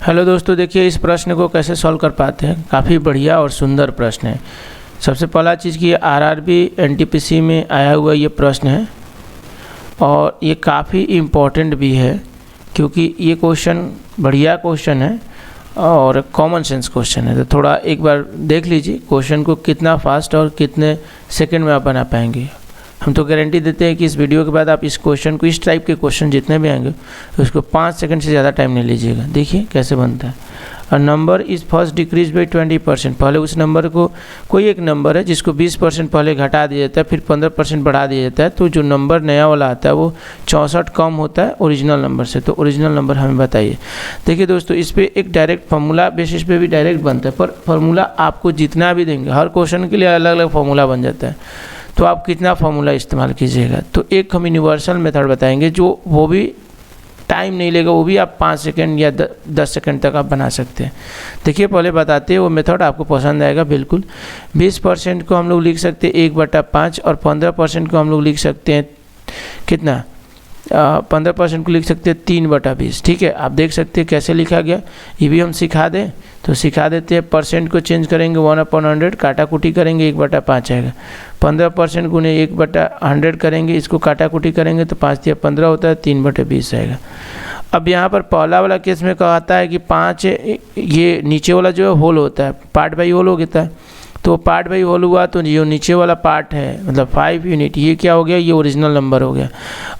Hello दोस्तों, देखिए इस प्रश्न को कैसे सॉल्व कर पाते हैं। काफ़ी बढ़िया और सुंदर प्रश्न है। सबसे पहला चीज़ कि आरआरबी एनटीपीसी में आया हुआ ये प्रश्न है और ये काफ़ी इम्पोर्टेंट भी है क्योंकि ये क्वेश्चन बढ़िया क्वेश्चन है और कॉमन सेंस क्वेश्चन है। तो थोड़ा एक बार देख लीजिए क्वेश्चन को कितना फास्ट और कितने सेकंड में आप बना पाएंगे। हम तो गारंटी देते हैं कि इस वीडियो के बाद आप इस क्वेश्चन को, इस टाइप के क्वेश्चन जितने भी आएंगे उसको 5 सेकंड से ज़्यादा टाइम नहीं लीजिएगा। देखिए कैसे बनता है। और number is first decrease by 20%। पहले उस नंबर को, कोई एक नंबर है जिसको 20% पहले घटा दिया जाता है, फिर 15% बढ़ा दिया जाता है, तो जो नंबर नया वाला आता है वो 64 कम होता है ओरिजिनल नंबर से। तो ओरिजिनल नंबर हमें बताइए। देखिए दोस्तों, इस पर एक डायरेक्ट फार्मूला बेसिस पे भी डायरेक्ट बनता है, पर फार्मूला आपको जितना भी देंगे हर क्वेश्चन के लिए अलग अलग फार्मूला बन जाता है। तो आप कितना फार्मूला इस्तेमाल कीजिएगा। तो एक हम यूनिवर्सल मेथड बताएंगे जो वो भी टाइम नहीं लेगा, वो भी आप 5 सेकंड या 10 सेकंड तक आप बना सकते हैं। देखिए पहले बताते हैं, वो मेथड आपको पसंद आएगा बिल्कुल। 20% को हम लोग लिख सकते हैं 1/5 और 15% को हम लोग लिख सकते हैं कितना, 15% को लिख सकते हैं 3/20। ठीक है, आप देख सकते हैं कैसे लिखा गया। ये भी हम सिखा दें तो सिखा देते हैं। परसेंट को चेंज करेंगे 1/100, काटा कुटी करेंगे 1/5 आएगा। 15% गुने 1/100 करेंगे, इसको काटा कुटी करेंगे तो 5 या 15 होता है, 3/20 आएगा। अब यहाँ पर पहला वाला केस में कहता है कि 5, ये नीचे वाला जो है होल होता है, पार्ट बाई होल हो गया है। तो पार्ट बाई होल हुआ तो जो नीचे वाला पार्ट है मतलब 5 यूनिट, ये क्या हो गया, ये ओरिजिनल नंबर हो गया।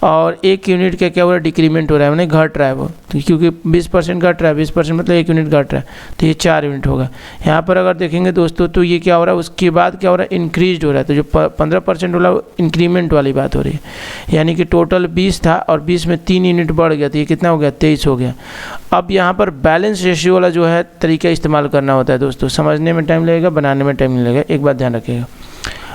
और 1 यूनिट का क्या हो रहा है, डिक्रीमेंट हो रहा है, मैंने घट रहा है वो, तो क्योंकि 20% घट रहा है, 20% मतलब 1 यूनिट घट रहा है, तो ये 4 यूनिट होगा। यहाँ पर अगर देखेंगे दोस्तों तो ये क्या हो रहा है, उसके बाद क्या हो रहा है, इंक्रीज हो रहा है। तो जो 15% वाला इंक्रीमेंट वाली बात हो रही है, यानी कि टोटल 20 था और 20 में 3 यूनिट बढ़ गया, तो ये कितना हो गया, 23 हो गया। अब यहाँ पर बैलेंस रेशियो वाला जो है तरीका इस्तेमाल करना होता है दोस्तों। समझने में टाइम लगेगा, बनाने में टाइम नहीं लगेगा, एक बात ध्यान रखिएगा।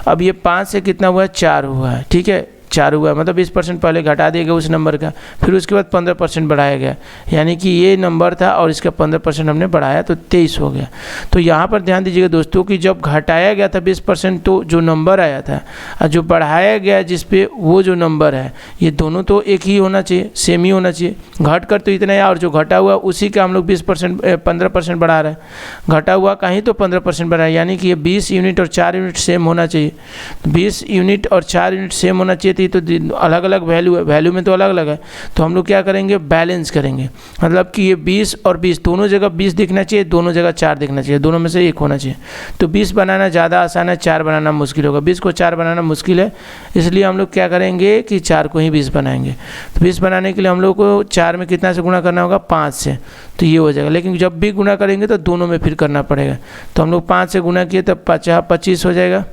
अब ये 5 से कितना हुआ है, 4 हुआ है। ठीक है, 4 हुआ है, मतलब 20% पहले घटा दिया गया उस नंबर का, फिर उसके बाद 15% बढ़ाया गया, यानी कि ये नंबर था और इसका 15% हमने बढ़ाया तो 23 हो गया। तो यहाँ पर ध्यान दीजिएगा दोस्तों कि जब घटाया गया था 20% तो जो नंबर आया था और जो बढ़ाया गया जिस पे वो जो नंबर है, ये दोनों तो एक ही होना चाहिए, सेम ही होना चाहिए। घट कर तो इतना है और जो घटा हुआ उसी का हम लोग 15% बढ़ा रहे हैं। घटा हुआ कहीं तो 15% बढ़ाया, यानी कि ये 20 यूनिट और 4 यूनिट सेम होना चाहिए। 20 यूनिट और 4 यूनिट सेम होना चाहिए, तो अलग अलग वैल्यू है, वैल्यू में तो अलग अलग है। तो हम लोग क्या करेंगे, बैलेंस करेंगे, मतलब कि ये 20 और 20 दोनों जगह 20 दिखना चाहिए, दोनों जगह 4 दिखना चाहिए, दोनों में से एक होना चाहिए। तो 20 बनाना ज़्यादा आसान है, 4 बनाना मुश्किल होगा। 20 को 4 बनाना मुश्किल है, इसलिए हम लोग क्या करेंगे कि 4 को ही 20 बनाएंगे। तो 20 बनाने के लिए हम लोग को 4 में कितना से गुणा करना होगा, 5 से, तो ये हो जाएगा। लेकिन जब भी गुणा करेंगे तो दोनों में फिर करना पड़ेगा। तो हम लोग 5 से गुणा किए तब 25 हो जाएगा,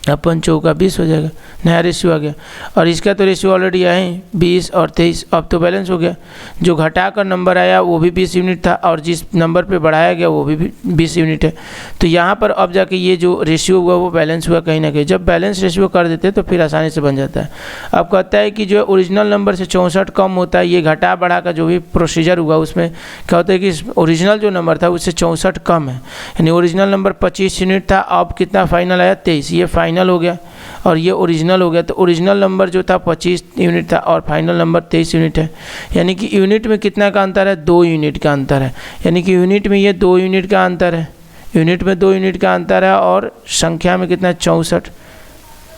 अपन 4 का 20 हो जाएगा, नया रेशियो आ गया। और इसका तो रेशियो ऑलरेडी आए 20 और 23, अब तो बैलेंस हो गया। जो घटा कर नंबर आया वो भी 20 यूनिट था और जिस नंबर पे बढ़ाया गया वो भी 20 यूनिट है। तो यहाँ पर अब जाके ये जो रेशियो हुआ वो बैलेंस हुआ कहीं ना कहीं। जब बैलेंस रेशियो कर देते हैं तो फिर आसानी से बन जाता है। अब कहता है कि जो ओरिजिनल नंबर से 64 कम होता है, ये घटा बढ़ा का जो भी प्रोसीजर हुआ उसमें क्या होता है कि ओरिजिनल जो नंबर था उससे 64 कम है, यानी ओरिजिनल नंबर 25 यूनिट था, अब कितना फाइनल आया, 23। ये फाइनल हो गया और ये ओरिजिनल हो गया। तो ओरिजिनल नंबर जो था 25 यूनिट था और फाइनल नंबर 23 यूनिट है, यानी कि यूनिट में कितना का अंतर है, 2 यूनिट का अंतर है। यानी कि यूनिट में ये 2 यूनिट का अंतर है, यूनिट में 2 यूनिट का अंतर है और संख्या में कितना, 64।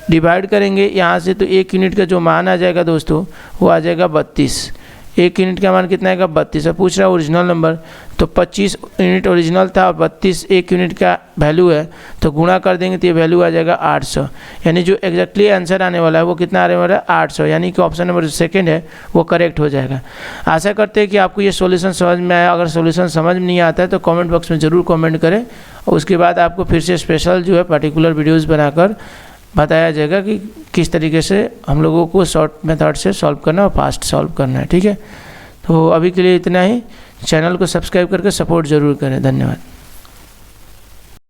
डिवाइड करेंगे यहाँ से तो 1 यूनिट का जो मान आ जाएगा दोस्तों वो आ जाएगा 32। 1 यूनिट का मान कितना आएगा, 32। अब पूछ रहा है ओरिजिनल नंबर, तो 25 यूनिट ओरिजिनल था और 32 1 यूनिट का वैल्यू है, तो गुणा कर देंगे तो ये वैल्यू आ जाएगा 800। यानी जो एग्जैक्टली आंसर आने वाला है वो कितना आने वाला है, 800, यानी कि ऑप्शन नंबर जो सेकंड है वो करेक्ट हो जाएगा। आशा करते हैं कि आपको ये सॉल्यूशन समझ में आया। अगर सॉल्यूशन समझ में नहीं आता है तो कमेंट बॉक्स में ज़रूर कमेंट करें और उसके बाद आपको फिर से स्पेशल जो है पर्टिकुलर वीडियोज़ बनाकर बताया जाएगा कि किस तरीके से हम लोगों को शॉर्ट मेथड से सॉल्व करना और फास्ट सॉल्व करना है। ठीक है, तो अभी के लिए इतना ही। चैनल को सब्सक्राइब करके सपोर्ट ज़रूर करें। धन्यवाद।